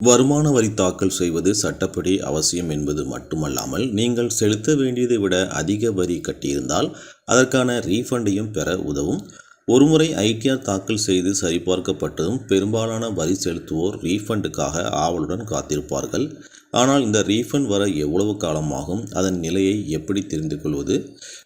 வருமான வரி தாக்கல் செய்வது சட்டப்படி அவசியம் என்பது மட்டுமல்லாமல், நீங்கள் செலுத்த வேண்டியதை விட அதிக வரி கட்டியிருந்தால் அதற்கான ரீஃபண்டையும் பெற உதவும். ஒருமுறை ஐடிஆர் தாக்கல் செய்து சரிபார்க்கப்பட்டதும் பெரும்பாலான வரி செலுத்துவோர் ரீஃபண்டுக்காக ஆவலுடன் காத்திருப்பார்கள். ஆனால் இந்த ரீஃபண்ட் வர எவ்வளவு காலமாகும், அதன் நிலையை எப்படி தெரிந்து கொள்வது,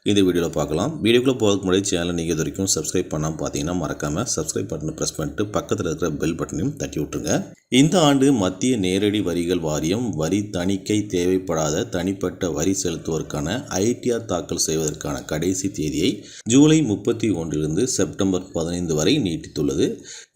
இந்த வீடியோவில் பார்க்கலாம். வீடியோக்குள்ளே போகிறதுக்கு முன்னாடி சேனலை நீங்கள் இது வரைக்கும் சப்ஸ்கிரைப் பண்ணாமல் பார்த்தீங்கன்னா மறக்காமல் சப்ஸ்கிரைப் பட்டனை ப்ரெஸ் பண்ணிட்டு பக்கத்தில் இருக்கிற பெல் பட்டனையும் தட்டி விட்டுருங்க. இந்த ஆண்டு மத்திய நேரடி வரிகள் வாரியம் வரி தணிக்கை தேவைப்படாத தனிப்பட்ட வரி செலுத்துவோருக்கான ஐடிஆர் தாக்கல் செய்வதற்கான கடைசி தேதியை ஜூலை 31 செப்டம்பர் 15 வரை நீட்டித்துள்ளது.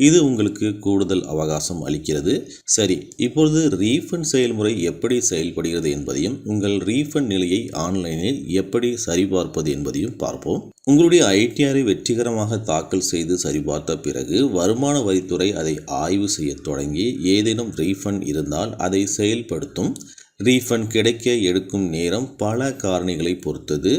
இது உங்களுக்கு கூடுதல் அவகாசம் அளிக்கிறது. சரி, இப்பொழுது ரீஃபண்ட் செயல்முறை எப்படி செயல்படுகிறது என்பதையும் உங்கள் ரீஃபண்ட் நிலையை ஆன்லைனில் எப்படி சரிபார்ப்பது என்பதையும் பார்ப்போம். உங்களுடைய ஐடிஆரை வெற்றிகரமாக தாக்கல் செய்து சரிபார்த்த பிறகு வருமான வரித்துறை அதை ஆய்வு செய்ய தொடங்கி ஏதேனும் ரீஃபண்ட் இருந்தால் அதை செயல்படுத்தும். ரீஃபண்ட் கிடைக்க எடுக்கும் நேரம் பல காரணிகளை பொறுத்தது.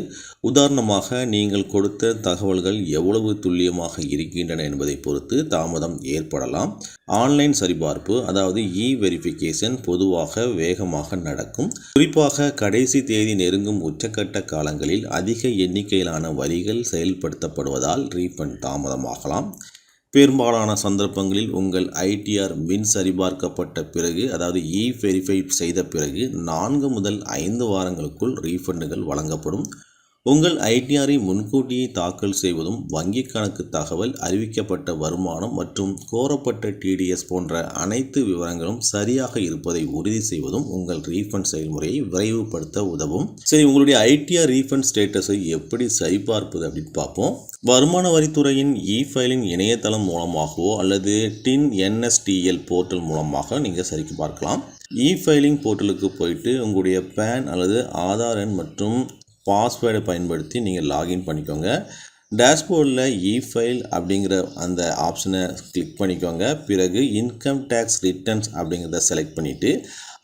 உதாரணமாக, நீங்கள் கொடுத்த தகவல்கள் எவ்வளவு துல்லியமாக இருக்கின்றன என்பதை பொறுத்து தாமதம் ஏற்படலாம். ஆன்லைன் சரிபார்ப்பு, அதாவது வெரிஃபிகேஷன் பொதுவாக வேகமாக நடக்கும். குறிப்பாக கடைசி தேதி நெருங்கும் உச்சக்கட்ட காலங்களில் அதிக எண்ணிக்கையிலான வரிகள் செயல்படுத்தப்படுவதால் ரீஃபண்ட் தாமதமாகலாம். பெரும்பாலான சந்தர்ப்பங்களில் உங்கள் ஐடிஆர் மின் சரிபார்க்கப்பட்ட பிறகு, அதாவது வெரிஃபை செய்த பிறகு 4 முதல் 5 வாரங்களுக்குள் ரீஃபண்டுகள் வழங்கப்படும். உங்கள் ஐடிஆரை முன்கூட்டியே தாக்கல் செய்வதும் வங்கி கணக்கு தகவல், அறிவிக்கப்பட்ட வருமானம் மற்றும் கோரப்பட்ட டிடிஎஸ் போன்ற அனைத்து விவரங்களும் சரியாக இருப்பதை உறுதி செய்வதும் உங்கள் ரீஃபண்ட் செயல்முறையை விரைவுபடுத்த உதவும். சரி, உங்களுடைய ஐடிஆர் ரீஃபண்ட் ஸ்டேட்டஸை எப்படி சரிபார்ப்பது அப்படின்னு பார்ப்போம். வருமான வரித்துறையின் ஃபைலிங் இணையதளம் மூலமாகவோ அல்லது NSTL போர்ட்டல் மூலமாக நீங்கள் சரி பார்க்கலாம். ஃபைலிங் போர்ட்டலுக்கு போயிட்டு உங்களுடைய பேன் அல்லது ஆதார் எண் மற்றும் பாஸ்வேர்டை பயன்படுத்தி நீங்கள் லாகின் பண்ணிக்கோங்க. டேஷ்போர்டில் ஃபைல் அப்படிங்கிற அந்த ஆப்ஷனை கிளிக் பண்ணிக்கோங்க. பிறகு இன்கம் டேக்ஸ் ரிட்டர்ன்ஸ் அப்படிங்கிறத செலக்ட் பண்ணிவிட்டு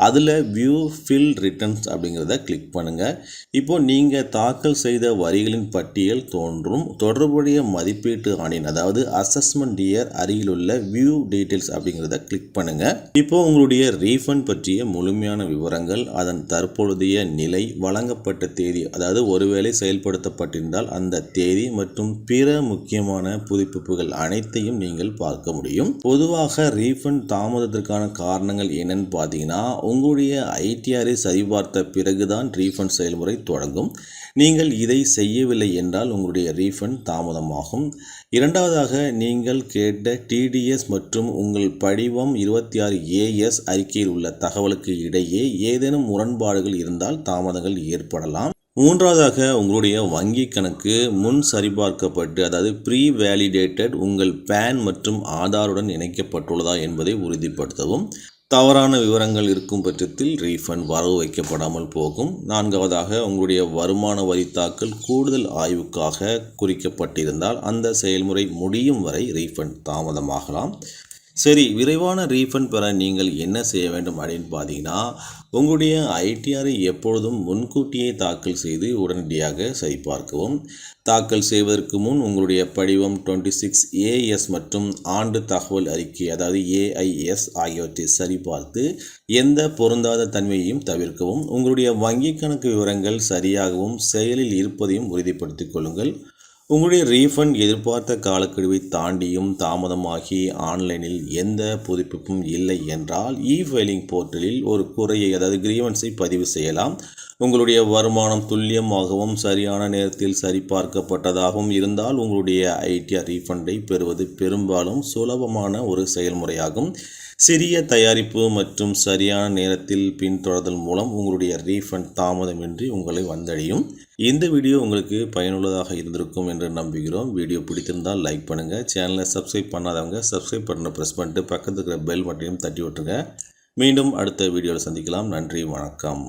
அதில் வியூ ஃபில் ரிட்டர்ன்ஸ் அப்படிங்கிறத கிளிக் பண்ணுங்கள். இப்போது நீங்கள் தாக்கல் செய்த வரிகளின் பட்டியல் தோன்றும். தொடர்புடைய மதிப்பீட்டு ஆணின், அதாவது அசஸ்மெண்ட் இயர் அருகிலுள்ள வியூ டீட்டெயில்ஸ் அப்படிங்கிறத கிளிக் பண்ணுங்கள். இப்போது உங்களுடைய ரீஃபண்ட் பற்றிய முழுமையான விவரங்கள், அதன் தற்பொழுதைய நிலை, வழங்கப்பட்ட தேதி, அதாவது ஒருவேளை செயல்படுத்தப்பட்டிருந்தால் அந்த தேதி மற்றும் பிற முக்கியமான புதுப்பிப்புகள் அனைத்தையும் நீங்கள் பார்க்க முடியும். பொதுவாக ரீஃபண்ட் தாமதத்திற்கான காரணங்கள் என்னன்னு பார்த்தீங்கன்னா, உங்களுடைய ஐடிஆரை சரிபார்த்த பிறகுதான் ரீஃபண்ட் செயல்முறை தொடங்கும். நீங்கள் இதை செய்யவில்லை என்றால் உங்களுடைய ரீஃபண்ட் தாமதமாகும். இரண்டாவதாக, நீங்கள் கேட்ட டிடிஎஸ் மற்றும் உங்கள் படிவம் 26AS அறிக்கையில் உள்ள தகவலுக்கு இடையே ஏதேனும் முரண்பாடுகள் இருந்தால் தாமதங்கள் ஏற்படலாம். மூன்றாவதாக, உங்களுடைய வங்கி கணக்கு முன் சரிபார்க்கப்பட்டு, அதாவது ப்ரீ வேலிடேட்டட், உங்கள் பேன் மற்றும் ஆதாருடன் இணைக்கப்பட்டுள்ளதா என்பதை உறுதிப்படுத்தவும். தவறான விவரங்கள் இருக்கும் பட்சத்தில் ரீஃபண்ட் வரவு வைக்கப்படாமல் போகும். நான்காவதாக, உங்களுடைய வருமான வரி தாக்கல் கூடுதல் ஆய்வுக்காக குறிக்கப்பட்டிருந்தால் அந்த செயல்முறை முடியும் வரை ரீஃபண்ட் தாமதமாகலாம். சரி, விரைவான ரீஃபண்ட் பெற நீங்கள் என்ன செய்ய வேண்டும் அப்படின்னு பார்த்தீங்கன்னா, உங்களுடைய ஐடிஆரை எப்பொழுதும் முன்கூட்டியே தாக்கல் செய்து உடனடியாக சரிபார்க்கவும். தாக்கல் செய்வதற்கு முன் உங்களுடைய படிவம் 26AS மற்றும் ஆண்டு தகவல் அறிக்கை, அதாவது AIS ஆகியவற்றை சரிபார்த்து எந்த பொருந்தாத தன்மையையும் தவிர்க்கவும். உங்களுடைய வங்கி கணக்கு விவரங்கள் சரியாகவும் செயலில் இருப்பதையும் உறுதிப்படுத்திக் கொள்ளுங்கள். உங்களுடைய ரீஃபண்ட் எதிர்பார்த்த காலக்கெடுவை தாண்டியும் தாமதமாகி ஆன்லைனில் எந்த புதுப்பிப்பும் இல்லை என்றால் ஃபைலிங் போர்ட்டலில் ஒரு குறையை, அதாவது கிரீவன்ஸை பதிவு செய்யலாம். உங்களுடைய வருமானம் துல்லியமாகவும் சரியான நேரத்தில் சரிபார்க்கப்பட்டதாகவும் இருந்தால் உங்களுடைய ஐடிஆர் ரீஃபண்டை பெறுவது பெரும்பாலும் சுலபமான ஒரு செயல்முறையாகும். சிறிய தயாரிப்பு மற்றும் சரியான நேரத்தில் பின்தொடர்தல் மூலம் உங்களுடைய ரீஃபண்ட் தாமதமின்றி உங்களை வந்தடையும். இந்த வீடியோ உங்களுக்கு பயனுள்ளதாக இருந்திருக்கும் என்று நம்புகிறோம். வீடியோ பிடித்திருந்தால் லைக் பண்ணுங்கள். சேனலை சப்ஸ்கிரைப் பண்ணாதவங்க சப்ஸ்கிரைப் பட்டனை ப்ரெஸ் பண்ணிட்டு பக்கத்தில் இருக்கிற பெல் பட்டனையும் தட்டி விட்டுருங்க. மீண்டும் அடுத்த வீடியோவில் சந்திக்கலாம். நன்றி, வணக்கம்.